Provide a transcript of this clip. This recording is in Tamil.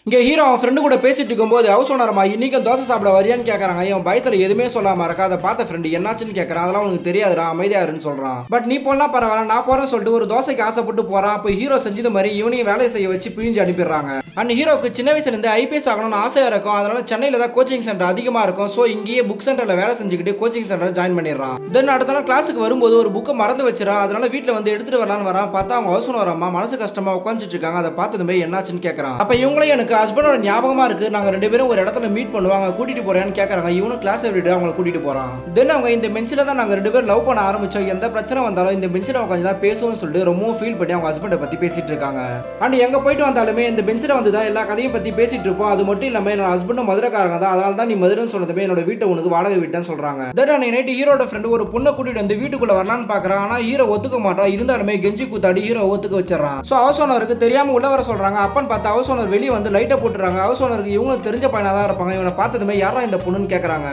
இங்க ஹீரோ அவன் ஃப்ரெண்டு கூட பேசிட்டு இருக்கும்போது ஹவுஸ் ஓனரமா இன்னைக்கு தோசை சாப்பிட வரியான்னு கேட்கறாங்க. இவன் பயத்துல எதுவுமே சொல்லாம இருக்கா. அதை பார்த்த ஃப்ரெண்டு என்னாச்சுன்னு கேட்கறான். அதெல்லாம் உனக்கு தெரியாதுடா, அமைதியாருன்னு சொல்றான். பட் நீ போலாம் பரவாயில்ல, நான் போறேன்னு சொல்லிட்டு ஒரு தோசைக்கு ஆசைப்பட்டு போறான். அப்போ ஹீரோ செஞ்சது மாதிரி இவனையும் வேலையை செய்ய வச்சு பிழிஞ்சு அனுப்பிடுறாங்க. அண்ட் ஹீரோக்கு சின்ன வயசுல இருந்து ஐபிஎஸ் ஆகணும்னு ஆசையா இருக்கும். அதனால சென்னையில தான் கோச்சிங் சென்டர் அதிகமா இருக்கும். சோ இங்கேயே புக் சென்டர்ல வேலை செஞ்சுக்கிட்டு கோச்சிங் சென்டர் ஜாயின் பண்ணிடுறான். தென் அடுத்த நாள் கிளாஸுக்கு வரும்போது ஒரு புக்கை மறந்து வச்சிடறான். அதனால வீட்டுல வந்து எடுத்துட்டு வரலான்னு வரான். பார்த்தா அவங்க ஹவுஸ் ஓனர் அம்மா மனசு கஷ்டமா உட்காந்துட்டு இருக்காங்க. அதை பார்த்ததுமே என்னாச்சுன்னு கேட்கறான். அப்ப இவங்களே எனக்கு ஹஸ்பண்டோட ஞாபகம் இருக்கு, நாங்க ரெண்டு பேரும் ஒரு இடத்துல மீட் பண்ணுவாங்க, கூட்டிட்டு போறேன்னு கேக்குறாங்க. இவனும் கிளாஸ் விட்டு அவங்களை கூட்டிட்டு போறான். தென் அவங்க இந்த பெஞ்சில தான் நாங்க ரெண்டு பேரும் லவ் பண்ண ஆரம்பிச்சோம், எந்த பிரச்சனை வந்தாலும் இந்த பெஞ்சில உட்காந்து தான் பேசுவோம்னு சொல்லிட்டு ரொம்ப ஃபீல் பண்ணி அவங்க ஹஸ்பண்டை பத்தி பேசிட்டு இருக்காங்க. அண்ட் எங்க போயிட்டு வந்தாலுமே இந்த பெஞ்சில வந்து தான் எல்லா கதையும் பத்தி பேசிட்டு இருப்போம். அது மட்டும் இல்லாம என்னோட ஹஸ்பண்டும் மதுரைக்காரங்க தான், அதனால தான் நீ மதுரைன்னு சொன்னதுமே என்னோட வீட்டை உனக்கு வாடகை விட்டேன்னு சொல்றாங்க. தென் அன்னைக்கு நைட் ஹீரோட ஃப்ரெண்டு ஒரு பொண்ணை கூட்டிட்டு வந்து வீட்டுக்குள்ள வரலான்னு பாக்குறான். ஆனா ஹீரோ ஒத்துக்க மாட்டான். இருந்தாலுமே கெஞ்சி கூத்தாடி ஹீரோ ஒத்துக்க வச்சிடறான். சோ ஹவுஸ் ஓனருக்கு தெரியாம உள்ள வர சொல்றாங்க. அப்பன்னு பார்த்தா ஹவுஸ் ஓனர் வெளியே வந்து லைட்டை போட்டுறாங்க. ஹவுஸ் ஓனருக்கு இவங்க தெரிஞ்ச பையனா தான் இருப்பாங்க. இவனை பார்த்ததுமே யாரா இந்த பொண்ணுன்னு கேட்கறாங்க.